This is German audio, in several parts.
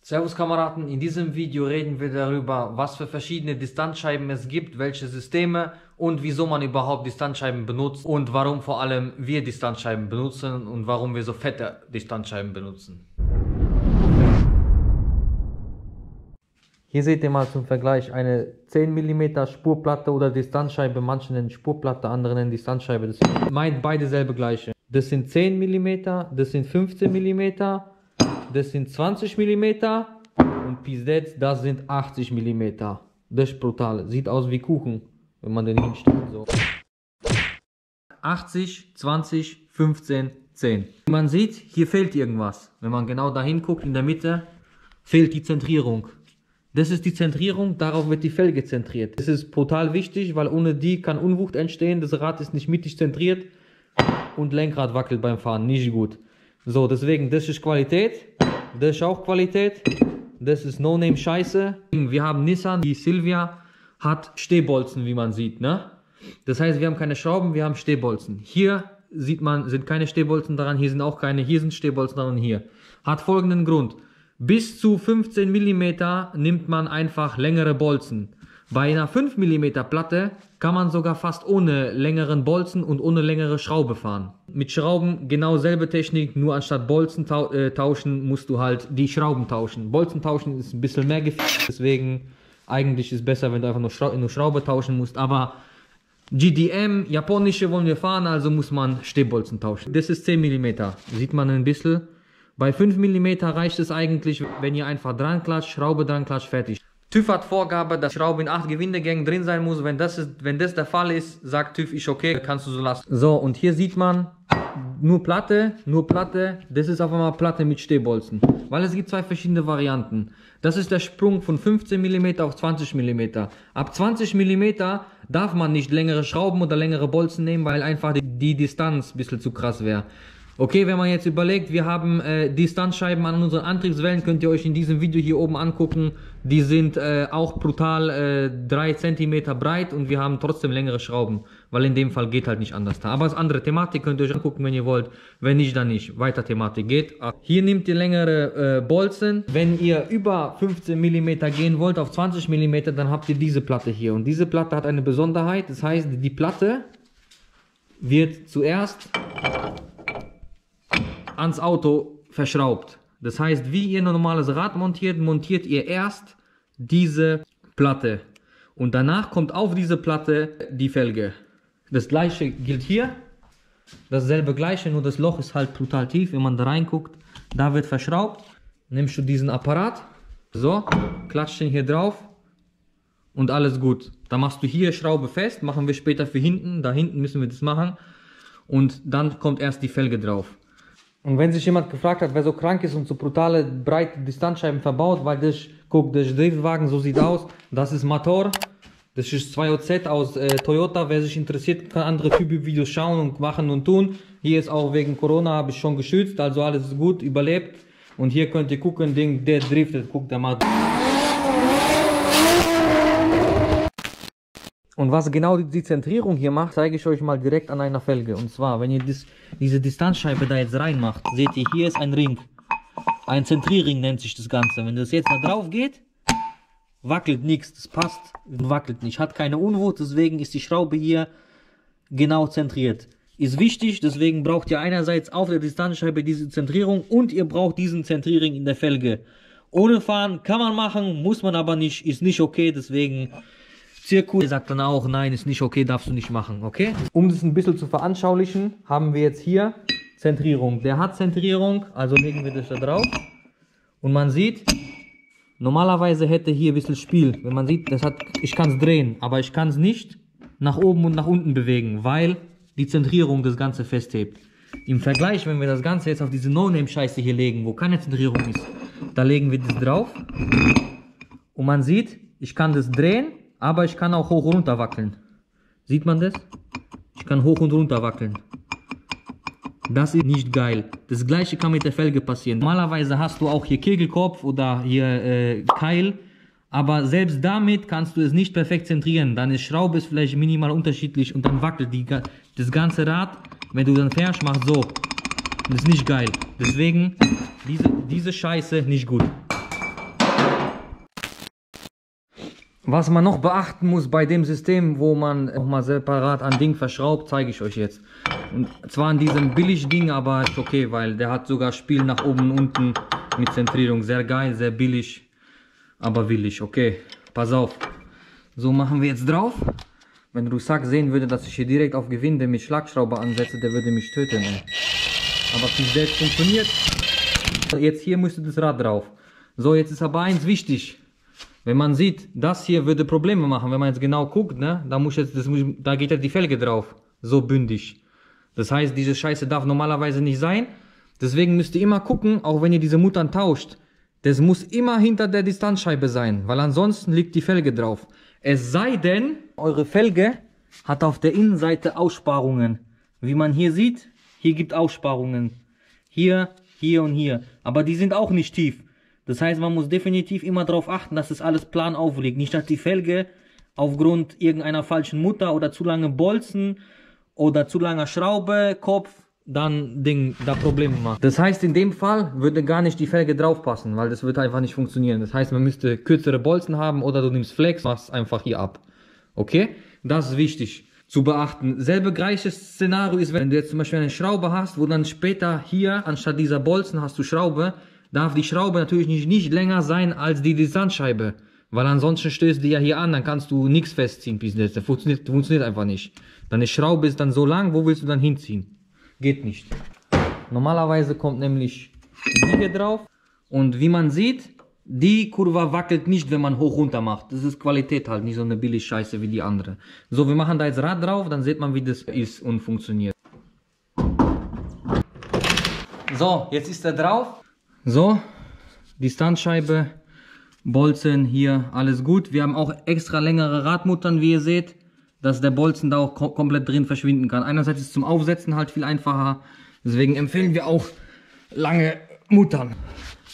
Servus Kameraden, in diesem Video reden wir darüber, was für verschiedene Distanzscheiben es gibt, welche Systeme und wieso man überhaupt Distanzscheiben benutzt und warum vor allem wir Distanzscheiben benutzen und warum wir so fette Distanzscheiben benutzen. Hier seht ihr mal zum Vergleich eine 10 mm Spurplatte oder Distanzscheibe, manche nennen Spurplatte, andere nennen Distanzscheibe. Das meint beide selbe gleiche. Das sind 10 mm, das sind 15 mm. Das sind 20 mm und Pizdet, das sind 80 mm. Das ist brutal. Sieht aus wie Kuchen, wenn man den hinstellt. So. 80, 20, 15, 10. Wie man sieht, hier fehlt irgendwas. Wenn man genau dahin guckt, in der Mitte fehlt die Zentrierung. Das ist die Zentrierung, darauf wird die Felge zentriert. Das ist brutal wichtig, weil ohne die kann Unwucht entstehen. Das Rad ist nicht mittig zentriert und Lenkrad wackelt beim Fahren. Nicht gut. So, deswegen, das ist Qualität, das ist auch Qualität, das ist No-Name-Scheiße. Wir haben Nissan, die Silvia hat Stehbolzen, wie man sieht, ne? Das heißt, wir haben keine Schrauben, wir haben Stehbolzen. Hier sieht man, sind keine Stehbolzen daran, hier sind auch keine, hier sind Stehbolzen daran und hier. Hat folgenden Grund. Bis zu 15 mm nimmt man einfach längere Bolzen. Bei einer 5 mm Platte kann man sogar fast ohne längeren Bolzen und ohne längere Schraube fahren. Mit Schrauben genau selbe Technik, nur anstatt Bolzen tauschen, musst du halt die Schrauben tauschen. Bolzen tauschen ist ein bisschen mehr gefährlich, deswegen eigentlich ist es besser, wenn du einfach nur Schraube tauschen musst. Aber GDM, japanische wollen wir fahren, also muss man Stehbolzen tauschen. Das ist 10 mm, sieht man ein bisschen. Bei 5 mm reicht es eigentlich, wenn ihr einfach dran klatscht, Schraube dran klatscht, fertig. TÜV hat Vorgabe, dass Schraube in 8 Gewindegängen drin sein muss. Wenn das der Fall ist, sagt TÜV, ist okay, kannst du so lassen. So, und hier sieht man nur Platte, das ist auf einmal Platte mit Stehbolzen. Weil es gibt zwei verschiedene Varianten. Das ist der Sprung von 15 mm auf 20 mm. Ab 20 mm darf man nicht längere Schrauben oder längere Bolzen nehmen, weil einfach die Distanz ein bisschen zu krass wäre. Okay, wenn man jetzt überlegt, wir haben Distanzscheiben an unseren Antriebswellen, könnt ihr euch in diesem Video hier oben angucken. Die sind auch brutal 3 cm breit und wir haben trotzdem längere Schrauben, weil in dem Fall geht halt nicht anders. Aber es ist andere Thematik, könnt ihr euch angucken, wenn ihr wollt. Wenn nicht, dann nicht. Weiter Thematik geht. Hier nehmt ihr längere Bolzen. Wenn ihr über 15 mm gehen wollt, auf 20 mm, dann habt ihr diese Platte hier. Und diese Platte hat eine Besonderheit, das heißt, die Platte wird zuerst ans Auto verschraubt. Das heißt, wie ihr ein normales Rad montiert, montiert ihr erst diese Platte. Und danach kommt auf diese Platte die Felge. Das gleiche gilt hier. Dasselbe gleiche, nur das Loch ist halt brutal tief. Wenn man da reinguckt, da wird verschraubt. Nimmst du diesen Apparat, so, klatscht den hier drauf und alles gut. Da machst du hier Schraube fest, machen wir später für hinten. Da hinten müssen wir das machen. Und dann kommt erst die Felge drauf. Und wenn sich jemand gefragt hat, wer so krank ist und so brutale, breite Distanzscheiben verbaut, weil das, guck, der Driftwagen so sieht aus, das ist Motor, das ist 2OZ aus Toyota, wer sich interessiert, kann andere Typ-Videos schauen und machen und tun. Hier ist auch wegen Corona, habe ich schon geschützt, also alles ist gut, überlebt. Und hier könnt ihr gucken, der driftet, guckt, der macht. Und was genau die Zentrierung hier macht, zeige ich euch mal direkt an einer Felge. Und zwar, wenn ihr diese Distanzscheibe da jetzt reinmacht, seht ihr, hier ist ein Ring. Ein Zentrierring nennt sich das Ganze. Wenn das jetzt da drauf geht, wackelt nichts. Das passt, wackelt nicht. Hat keine Unwucht, deswegen ist die Schraube hier genau zentriert. Ist wichtig, deswegen braucht ihr einerseits auf der Distanzscheibe diese Zentrierung und ihr braucht diesen Zentrierring in der Felge. Ohne fahren kann man machen, muss man aber nicht, ist nicht okay, deswegen... Zirkus sagt dann auch, nein, ist nicht okay, darfst du nicht machen, okay? Um das ein bisschen zu veranschaulichen, haben wir jetzt hier Zentrierung. Der hat Zentrierung, also legen wir das da drauf. Und man sieht, normalerweise hätte hier ein bisschen Spiel. Wenn man sieht, ich kann es drehen, aber ich kann es nicht nach oben und nach unten bewegen, weil die Zentrierung das Ganze festhebt. Im Vergleich, wenn wir das Ganze jetzt auf diese No-Name-Scheiße hier legen, wo keine Zentrierung ist, da legen wir das drauf. Und man sieht, ich kann das drehen, aber ich kann auch hoch und runter wackeln. Sieht man das? Ich kann hoch und runter wackeln. Das ist nicht geil. Das gleiche kann mit der Felge passieren. Normalerweise hast du auch hier Kegelkopf oder hier Keil. Aber selbst damit kannst du es nicht perfekt zentrieren. Deine Schraube ist vielleicht minimal unterschiedlich und dann wackelt das ganze Rad. Wenn du dann fährst, machst so. Das ist nicht geil. Deswegen diese Scheiße nicht gut. Was man noch beachten muss bei dem System, wo man nochmal separat ein Ding verschraubt, zeige ich euch jetzt. Und zwar an diesem Billig-Ding, aber ist okay, weil der hat sogar Spiel nach oben und unten mit Zentrierung. Sehr geil, sehr billig, aber willig. Okay, pass auf. So machen wir jetzt drauf. Wenn Rusak sehen würde, dass ich hier direkt auf Gewinde mit Schlagschrauber ansetze, der würde mich töten. Ey. Aber wie selbst funktioniert. Jetzt hier müsste das Rad drauf. So, jetzt ist aber eins wichtig. Wenn man sieht, das hier würde Probleme machen, wenn man jetzt genau guckt, ne, da geht jetzt die Felge drauf, so bündig. Das heißt, diese Scheiße darf normalerweise nicht sein. Deswegen müsst ihr immer gucken, auch wenn ihr diese Muttern tauscht, das muss immer hinter der Distanzscheibe sein, weil ansonsten liegt die Felge drauf. Es sei denn, eure Felge hat auf der Innenseite Aussparungen. Wie man hier sieht, hier gibt Aussparungen. Hier, hier und hier. Aber die sind auch nicht tief. Das heißt, man muss definitiv immer darauf achten, dass das alles plan aufliegt. Nicht, dass die Felge aufgrund irgendeiner falschen Mutter oder zu lange Bolzen oder zu langer Schraube, Kopf, dann da Probleme macht. Das heißt, in dem Fall würde gar nicht die Felge drauf passen, weil das wird einfach nicht funktionieren. Das heißt, man müsste kürzere Bolzen haben oder du nimmst Flex, machst einfach hier ab. Okay? Das ist wichtig zu beachten. Selbe gleiches Szenario ist, wenn du jetzt zum Beispiel eine Schraube hast, wo dann später hier, anstatt dieser Bolzen hast du Schraube, darf die Schraube natürlich nicht länger sein als die Distanzscheibe. Weil ansonsten stößt die ja hier an, dann kannst du nichts festziehen bis jetzt. Das funktioniert einfach nicht. Deine Schraube ist dann so lang, wo willst du dann hinziehen? Geht nicht. Normalerweise kommt nämlich die hier drauf. Und wie man sieht, die Kurve wackelt nicht, wenn man hoch runter macht. Das ist Qualität halt, nicht so eine billig Scheiße wie die andere. So, wir machen da jetzt Rad drauf, dann sieht man, wie das ist und funktioniert. So, jetzt ist er drauf. So, Distanzscheibe, Bolzen hier, alles gut. Wir haben auch extra längere Radmuttern, wie ihr seht, dass der Bolzen da auch komplett drin verschwinden kann. Einerseits ist es zum Aufsetzen halt viel einfacher, deswegen empfehlen wir auch lange Muttern.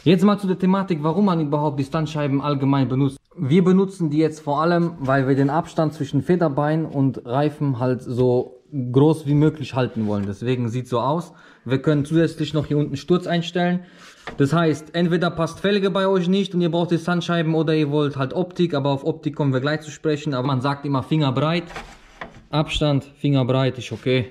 Jetzt mal zu der Thematik, warum man überhaupt Distanzscheiben allgemein benutzt. Wir benutzen die jetzt vor allem, weil wir den Abstand zwischen Federbein und Reifen halt so groß wie möglich halten wollen. Deswegen sieht es so aus. Wir können zusätzlich noch hier unten Sturz einstellen. Das heißt, entweder passt Felge bei euch nicht und ihr braucht Distanzscheiben oder ihr wollt halt Optik, aber auf Optik kommen wir gleich zu sprechen. Aber man sagt immer fingerbreit. Abstand, fingerbreit ist okay.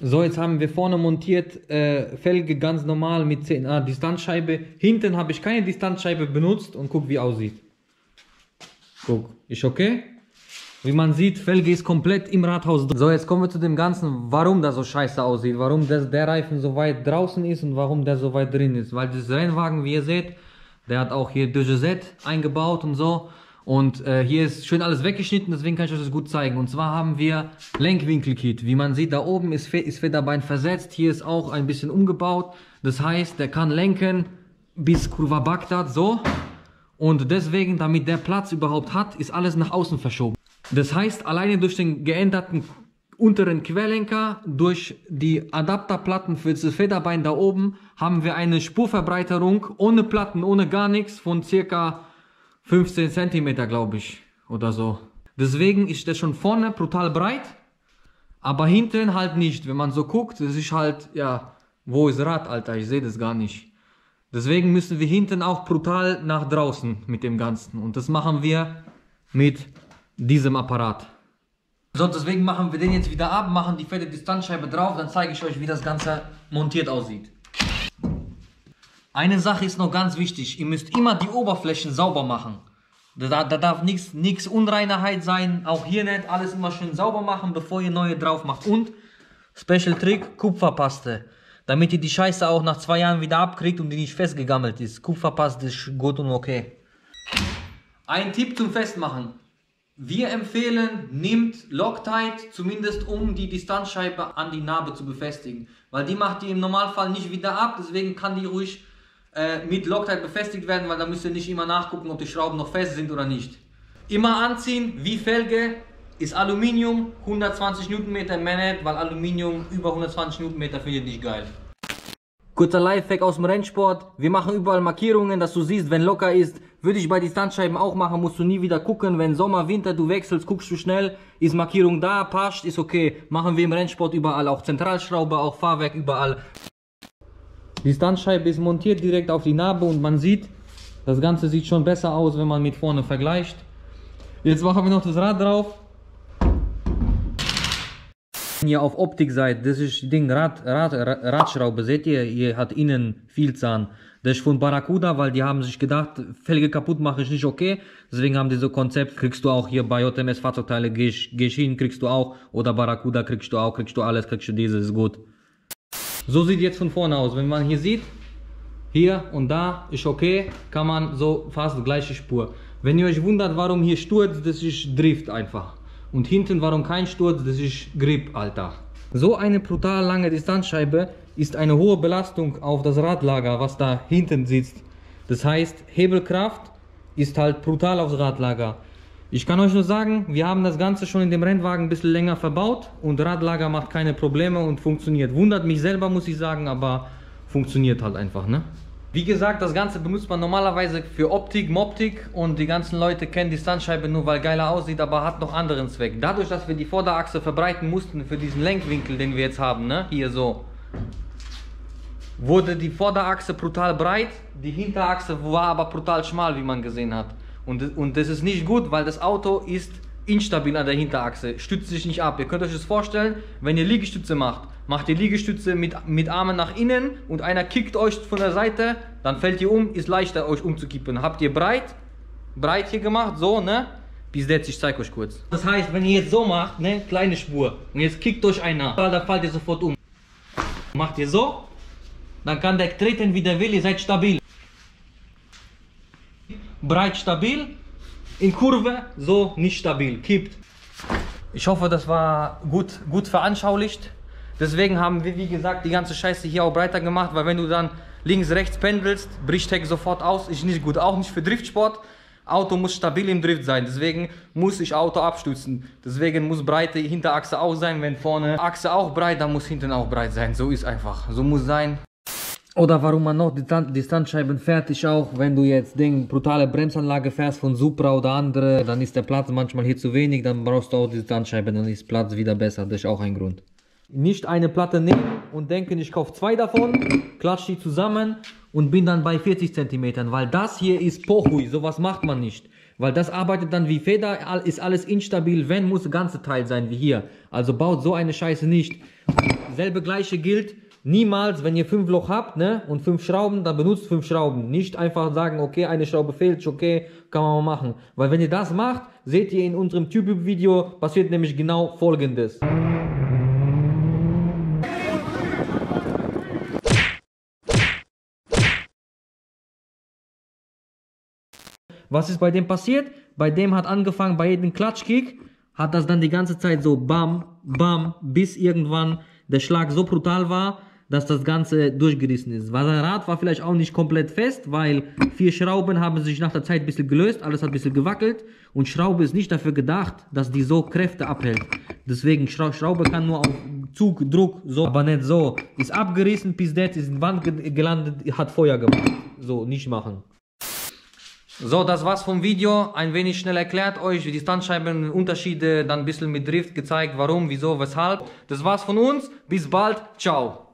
So, jetzt haben wir vorne montiert Felge ganz normal mit 10A Distanzscheibe. Hinten habe ich keine Distanzscheibe benutzt und guck, wie aussieht. Guck, ist okay. Wie man sieht, Felge ist komplett im Rathaus drin. So, jetzt kommen wir zu dem Ganzen, warum das so scheiße aussieht. Warum der Reifen so weit draußen ist und warum der so weit drin ist. Weil das Rennwagen, wie ihr seht, der hat auch hier DGZ eingebaut und so. Und hier ist schön alles weggeschnitten, deswegen kann ich euch das gut zeigen. Und zwar haben wir Lenkwinkelkit. Wie man sieht, da oben ist Federbein versetzt. Hier ist auch ein bisschen umgebaut. Das heißt, der kann lenken bis Kurva Bagdad, so. Und deswegen, damit der Platz überhaupt hat, ist alles nach außen verschoben. Das heißt, alleine durch den geänderten unteren Querlenker, durch die Adapterplatten für das Federbein da oben, haben wir eine Spurverbreiterung ohne Platten, ohne gar nichts von ca. 15 cm, glaube ich, oder so. Deswegen ist der schon vorne brutal breit, aber hinten halt nicht. Wenn man so guckt, das ist halt, ja, wo ist Rad, Alter? Ich sehe das gar nicht. Deswegen müssen wir hinten auch brutal nach draußen mit dem Ganzen. Und das machen wir mit diesem Apparat. So, deswegen machen wir den jetzt wieder ab, machen die fette Distanzscheibe drauf, dann zeige ich euch, wie das Ganze montiert aussieht. Eine Sache ist noch ganz wichtig, ihr müsst immer die Oberflächen sauber machen. Da darf nichts Unreinheit sein, auch hier nicht, alles immer schön sauber machen, bevor ihr neue drauf macht. Und, Special Trick, Kupferpaste. Damit ihr die Scheiße auch nach 2 Jahren wieder abkriegt und die nicht festgegammelt ist. Kupferpaste ist gut und okay. Ein Tipp zum Festmachen. Wir empfehlen, nehmt Loctite, zumindest um die Distanzscheibe an die Narbe zu befestigen. Weil die macht die im Normalfall nicht wieder ab, deswegen kann die ruhig mit Loctite befestigt werden, weil da müsst ihr nicht immer nachgucken, ob die Schrauben noch fest sind oder nicht. Immer anziehen, wie Felge, ist Aluminium, 120 Newtonmeter mehr nicht, weil Aluminium über 120 Newtonmeter findet nicht geil. Kurzer Lifehack aus dem Rennsport, wir machen überall Markierungen, dass du siehst, wenn locker ist. Würde ich bei Distanzscheiben auch machen, musst du nie wieder gucken, wenn Sommer, Winter, du wechselst, guckst du schnell, ist Markierung da, passt, ist okay. Machen wir im Rennsport überall, auch Zentralschraube, auch Fahrwerk, überall. Die Distanzscheibe ist montiert direkt auf die Narbe und man sieht, das Ganze sieht schon besser aus, wenn man mit vorne vergleicht. Jetzt machen wir noch das Rad drauf. Wenn ihr auf Optik seid, das ist Ding Radschraube, seht ihr, hier hat innen Vielzahn. Das ist von Barracuda, weil die haben sich gedacht, Felge kaputt machen ist nicht okay. Deswegen haben die so Konzept, kriegst du auch hier bei JMS Fahrzeugteile, gehst hin, kriegst du auch. Oder Barracuda kriegst du auch, kriegst du alles, kriegst du dieses, ist gut. So sieht jetzt von vorne aus. Wenn man hier sieht, hier und da ist okay, kann man so fast die gleiche Spur. Wenn ihr euch wundert, warum hier Sturz, das ist Drift einfach. Und hinten, warum kein Sturz, das ist Grip, Alter. So eine brutal lange Distanzscheibe ist eine hohe Belastung auf das Radlager, was da hinten sitzt. Das heißt, Hebelkraft ist halt brutal aufs Radlager. Ich kann euch nur sagen, wir haben das Ganze schon in dem Rennwagen ein bisschen länger verbaut und Radlager macht keine Probleme und funktioniert. Wundert mich selber, muss ich sagen, aber funktioniert halt einfach, ne? Wie gesagt, das Ganze benutzt man normalerweise für Optik, Moptik und die ganzen Leute kennen die Distanzscheibe nur, weil geiler aussieht, aber hat noch anderen Zweck. Dadurch, dass wir die Vorderachse verbreiten mussten für diesen Lenkwinkel, den wir jetzt haben, ne? Hier so, wurde die Vorderachse brutal breit, die Hinterachse war aber brutal schmal, wie man gesehen hat. Und das ist nicht gut, weil das Auto ist instabil an der Hinterachse, stützt sich nicht ab. Ihr könnt euch das vorstellen, wenn ihr Liegestütze macht, macht ihr Liegestütze mit Armen nach innen und einer kickt euch von der Seite, dann fällt ihr um, ist leichter euch umzukippen. Habt ihr breit hier gemacht, so, ne? Bis jetzt, ich zeige euch kurz. Das heißt, wenn ihr jetzt so macht, ne, kleine Spur, und jetzt kickt euch einer, dann fallt ihr sofort um. Macht ihr so, dann kann der treten, wie der will, ihr seid stabil. Breit stabil, in Kurve so nicht stabil, kippt. Ich hoffe, das war gut veranschaulicht. Deswegen haben wir, wie gesagt, die ganze Scheiße hier auch breiter gemacht, weil wenn du dann links, rechts pendelst, bricht Heck sofort aus, ist nicht gut, auch nicht für Driftsport. Auto muss stabil im Drift sein, deswegen muss ich Auto abstützen. Deswegen muss breite Hinterachse auch sein, wenn vorne Achse auch breit, dann muss hinten auch breit sein. So ist einfach, so muss sein. Oder warum man noch Distanzscheiben fährt, ist auch, wenn du jetzt brutale Bremsanlage fährst von Supra oder andere, dann ist der Platz manchmal hier zu wenig, dann brauchst du auch die Distanzscheiben, dann ist Platz wieder besser, das ist auch ein Grund. Nicht eine Platte nehmen und denken, ich kaufe 2 davon, klatsch die zusammen und bin dann bei 40 cm, weil das hier ist Pochui, sowas macht man nicht. Weil das arbeitet dann wie Feder, ist alles instabil, wenn, muss das ganze Teil sein, wie hier. Also baut so eine Scheiße nicht. Selbe gleiche gilt, niemals, wenn ihr 5 Loch habt, ne, und 5 Schrauben, dann benutzt 5 Schrauben. Nicht einfach sagen, okay, eine Schraube fehlt, okay, kann man mal machen. Weil wenn ihr das macht, seht ihr in unserem YouTube-Video, passiert nämlich genau Folgendes. Was ist bei dem passiert? Bei dem hat angefangen, bei jedem Klatschkick, hat das dann die ganze Zeit so bam, bam, bis irgendwann der Schlag so brutal war, dass das Ganze durchgerissen ist. Weil sein Rad war vielleicht auch nicht komplett fest, weil 4 Schrauben haben sich nach der Zeit ein bisschen gelöst, alles hat ein bisschen gewackelt und Schraube ist nicht dafür gedacht, dass die so Kräfte abhält. Deswegen Schraube kann nur auf Zug, Druck, so, aber nicht so. Ist abgerissen, bis jetzt ist in die Wand gelandet, hat Feuer gemacht. So, nicht machen. So, das war's vom Video. Ein wenig schnell erklärt euch die Distanzscheiben, Unterschiede, dann ein bisschen mit Drift gezeigt, warum, wieso, weshalb. Das war's von uns. Bis bald. Ciao.